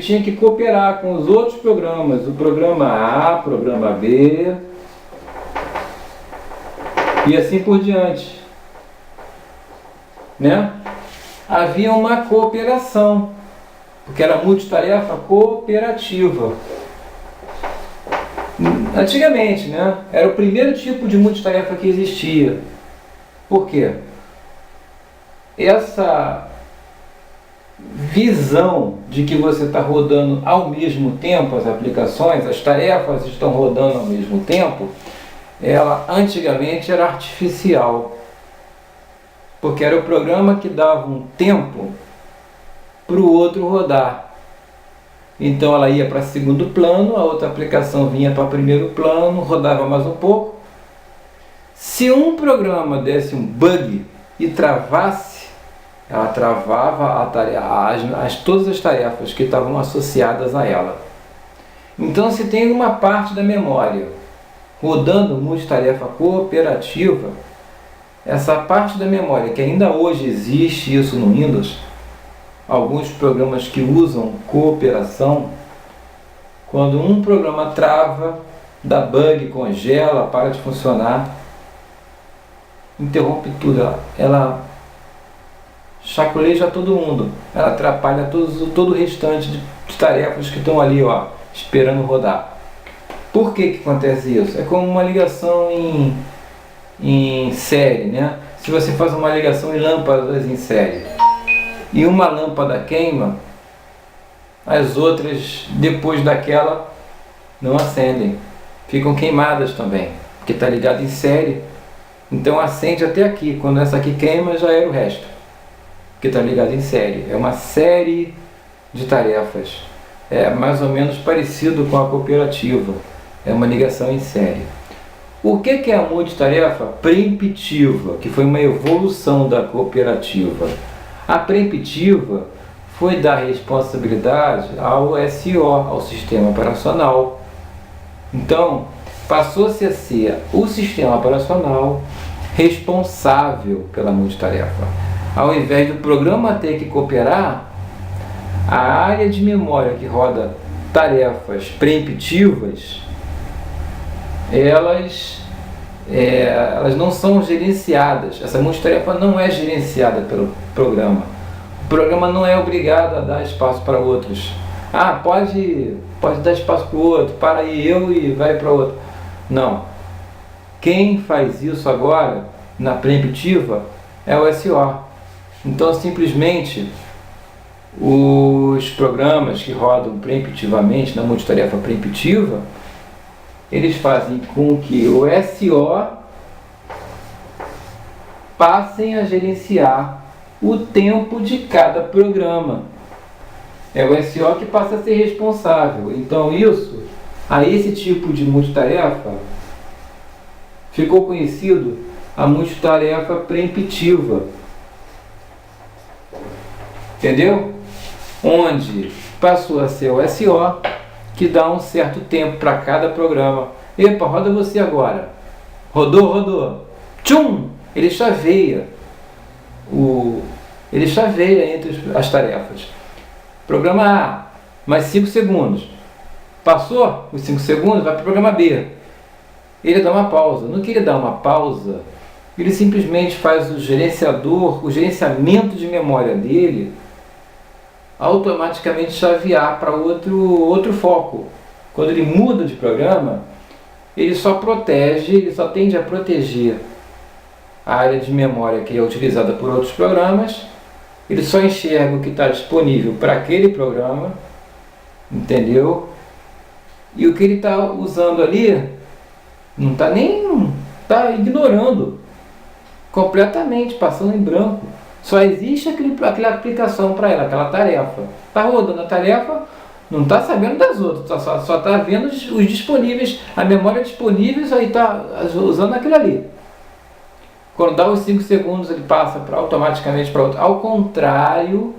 tinha que cooperar com os outros programas, o programa A, programa B, e assim por diante, né? Havia uma cooperação, porque era multitarefa cooperativa. Antigamente, né? Era o primeiro tipo de multitarefa que existia. Por quê? Essa visão de que você está rodando ao mesmo tempo as aplicações, as tarefas estão rodando ao mesmo tempo, ela antigamente era artificial, porque era o programa que dava um tempo para o outro rodar. Então ela ia para segundo plano, a outra aplicação vinha para primeiro plano, rodava mais um pouco. Se um programa desse um bug e travasse, ela travava todas as tarefas que estavam associadas a ela. Então, se tem uma parte da memória rodando multitarefa cooperativa, essa parte da memória, que ainda hoje existe isso no Windows, alguns programas que usam cooperação, quando um programa trava, dá bug, congela, para de funcionar, interrompe tudo, ela chacoleja todo mundo, ela atrapalha todo o restante de tarefas que estão ali, ó, esperando rodar. Por que acontece isso? É como uma ligação em série, né? Se você faz uma ligação em lâmpadas em série e uma lâmpada queima, as outras depois daquela não acendem, ficam queimadas também, porque está ligado em série, então acende até aqui, quando essa aqui queima já era o resto, porque está ligado em série. É uma série de tarefas, é mais ou menos parecido com a cooperativa, é uma ligação em série. O que é a multitarefa preemptiva, que foi uma evolução da cooperativa? A preemptiva foi dar responsabilidade ao SO, ao sistema operacional. Então, passou-se a ser o sistema operacional responsável pela multitarefa. Ao invés do programa ter que cooperar, a área de memória que roda tarefas preemptivas, elas não são gerenciadas. Essa multitarefa não é gerenciada pelo programa. O programa não é obrigado a dar espaço para outros. Ah, pode dar espaço para o outro, para aí eu e vai para outro. Não. Quem faz isso agora, na preemptiva, é o SO. Então, simplesmente, os programas que rodam preemptivamente, na multitarefa preemptiva, eles fazem com que o SO passem a gerenciar o tempo de cada programa. É o SO que passa a ser responsável. Então esse tipo de multitarefa ficou conhecido a multitarefa preemptiva. Entendeu? Onde passou a ser o SO, que dá um certo tempo para cada programa. Epa, roda você agora. Rodou. Tchum! Ele chaveia entre as tarefas. Programa A, mais 5 segundos. Passou os 5 segundos, vai para o programa B. Ele dá uma pausa. No que ele dá uma pausa, ele simplesmente faz o gerenciamento de memória dele automaticamente chavear para outro foco. Quando ele muda de programa, ele só tende a proteger a área de memória que é utilizada por outros programas. Ele só enxerga o que está disponível para aquele programa, entendeu? E o que ele está usando ali, não está está ignorando completamente, passando em branco. Só existe aquela aplicação para ela, aquela tarefa. Está rodando a tarefa, não está sabendo das outras, só está vendo os disponíveis, a memória disponível, aí está usando aquilo ali. Quando dá os 5 segundos, ele passa automaticamente para outro. Ao contrário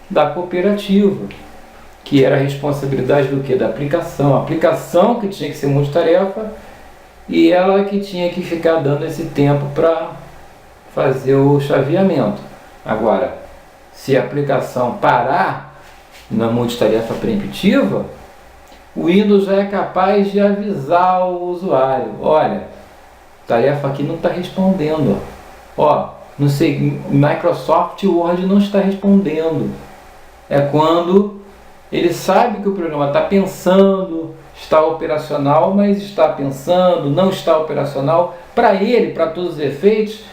da cooperativa, que era a responsabilidade do quê? Da aplicação. A aplicação que tinha que ser multitarefa e ela que tinha que ficar dando esse tempo para fazer o chaveamento. Agora, se a aplicação parar na multitarefa preemptiva, o Windows já é capaz de avisar o usuário: olha, a tarefa aqui não está respondendo. Não sei, Microsoft Word não está respondendo. É quando ele sabe que o programa está pensando, está operacional, mas está pensando, não está operacional. Para ele, para todos os efeitos,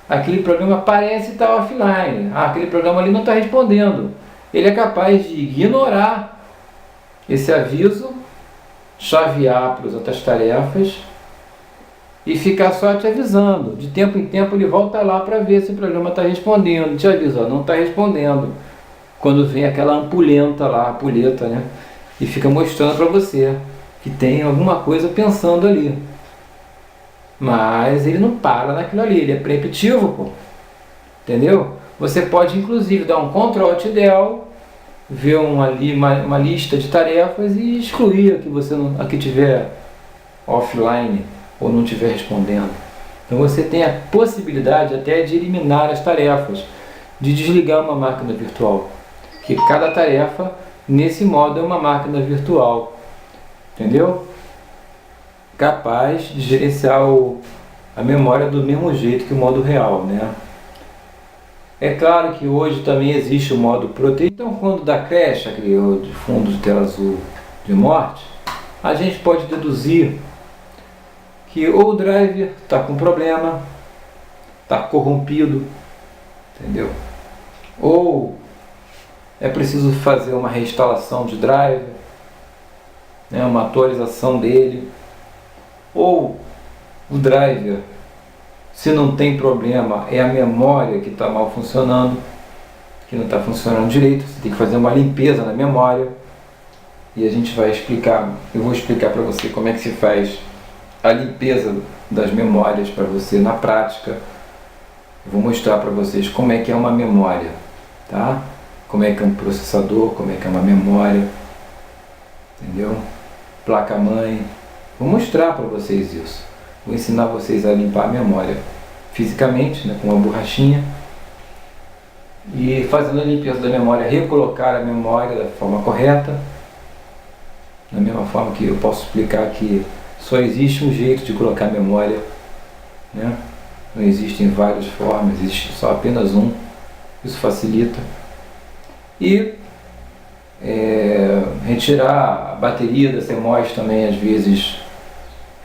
aquele programa parece estar offline. Aquele programa ali não está respondendo. Ele é capaz de ignorar esse aviso, chavear para as outras tarefas e ficar só te avisando. De tempo em tempo ele volta lá para ver se o programa está respondendo. Te avisa, não está respondendo. Quando vem aquela ampulheta lá, a pulheta, né? E fica mostrando para você que tem alguma coisa pensando ali. Mas ele não para naquilo ali, ele é preemptivo, pô. Entendeu? Você pode inclusive dar um Ctrl Alt Del, ver uma lista de tarefas e excluir a que tiver offline ou não estiver respondendo. Então você tem a possibilidade até de eliminar as tarefas, de desligar uma máquina virtual. Que cada tarefa, nesse modo, é uma máquina virtual. Entendeu? Capaz de gerenciar a memória do mesmo jeito que o modo real, né? É claro que hoje também existe o modo protegido. Então, quando dá crash, aquele de fundo de tela azul de morte, a gente pode deduzir que ou o driver está com problema, está corrompido, entendeu? Ou é preciso fazer uma reinstalação de driver, né, uma atualização dele. Ou o driver, se não tem problema, é a memória que está mal funcionando, que não está funcionando direito. Você tem que fazer uma limpeza na memória. E a gente vai explicar, eu vou explicar para você como é que se faz a limpeza das memórias para você na prática. Eu vou mostrar para vocês como é que é uma memória, tá? Como é que é um processador, como é que é uma memória, entendeu? Placa-mãe. Vou mostrar para vocês isso. Vou ensinar vocês a limpar a memória fisicamente, né, com uma borrachinha. E fazendo a limpeza da memória, recolocar a memória da forma correta. Da mesma forma que eu posso explicar que só existe um jeito de colocar memória, né? Não existem várias formas, existe só apenas um. Isso facilita. E retirar a bateria da CMOS também às vezes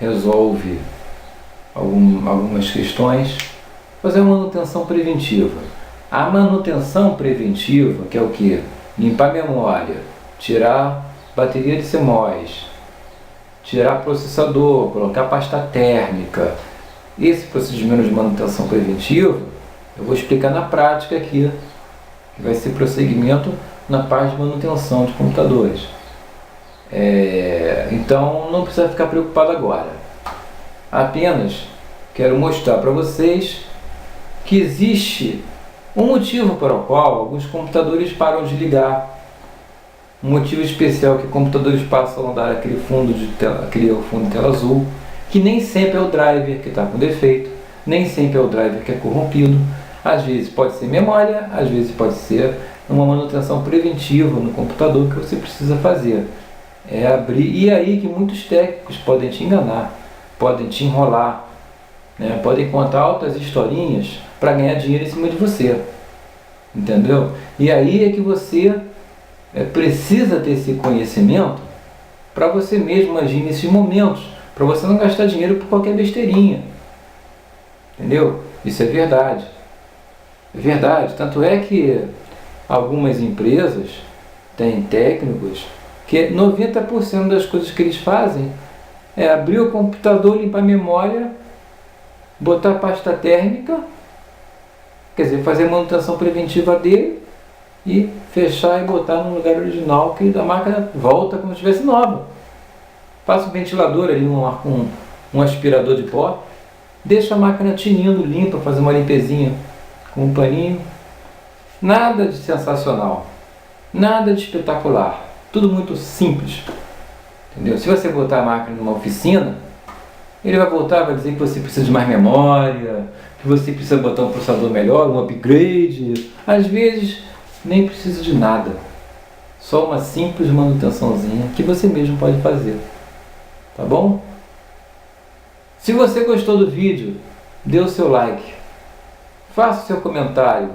resolve algumas questões. Fazer uma manutenção preventiva. A manutenção preventiva, que é o que? Limpar a memória, tirar bateria de CMOS, tirar processador, colocar pasta térmica. Esse procedimento de manutenção preventiva eu vou explicar na prática aqui, que vai ser prosseguimento na parte de manutenção de computadores. Então não precisa ficar preocupado agora. Apenas quero mostrar para vocês que existe um motivo para o qual alguns computadores param de ligar. Um motivo especial que computadores passam a dar aquele fundo de tela azul, que nem sempre é o driver que está com defeito, nem sempre é o driver que é corrompido. Às vezes pode ser memória, às vezes pode ser uma manutenção preventiva no computador que você precisa fazer. E aí que muitos técnicos podem te enganar, podem te enrolar, né? Podem contar altas historinhas para ganhar dinheiro em cima de você. Entendeu? E aí é que você precisa ter esse conhecimento para você mesmo agir nesses momentos, para você não gastar dinheiro por qualquer besteirinha. Entendeu? Isso é verdade. É verdade. Tanto é que algumas empresas têm técnicos que 90% das coisas que eles fazem é abrir o computador, limpar a memória, botar a pasta térmica, quer dizer, fazer a manutenção preventiva dele e fechar e botar no lugar original, que a máquina volta como se estivesse nova. Passa o ventilador ali, um aspirador de pó, deixa a máquina tinindo, limpa, fazer uma limpezinha com um paninho. Nada de sensacional, nada de espetacular, tudo muito simples. Entendeu? Se você botar a máquina numa oficina, ele vai voltar, vai dizer que você precisa de mais memória, que você precisa botar um processador melhor, um upgrade. Às vezes nem precisa de nada, só uma simples manutençãozinha que você mesmo pode fazer, tá bom? Se você gostou do vídeo, dê o seu like, faça o seu comentário,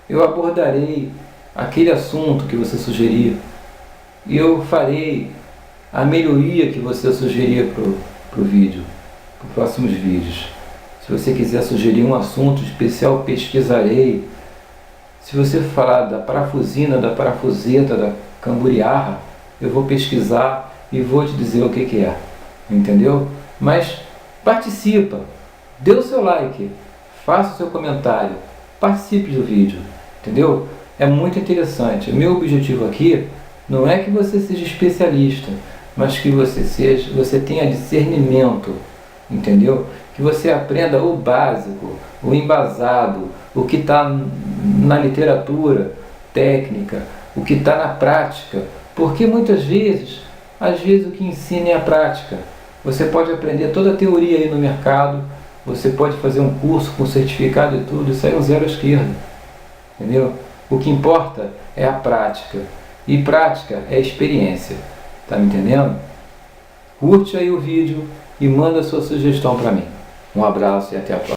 eu abordarei aquele assunto que você sugerir e eu farei a melhoria que você sugerir para o vídeo, para os próximos vídeos. Se você quiser sugerir um assunto especial, pesquisarei. Se você falar da parafusina, da parafuseta, da camburiarra, eu vou pesquisar e vou te dizer o que é, entendeu? Mas participa, dê o seu like, faça o seu comentário, participe do vídeo, entendeu? É muito interessante. Meu objetivo aqui não é que você seja especialista, mas que você tenha discernimento, entendeu? Que você aprenda o básico, o embasado, o que está na literatura técnica, o que está na prática, porque muitas vezes, o que ensina é a prática. Você pode aprender toda a teoria aí no mercado, você pode fazer um curso com certificado e tudo, isso aí é um zero à esquerda, entendeu? O que importa é a prática, e prática é experiência, tá me entendendo? Curte aí o vídeo e manda a sua sugestão para mim. Um abraço e até a próxima.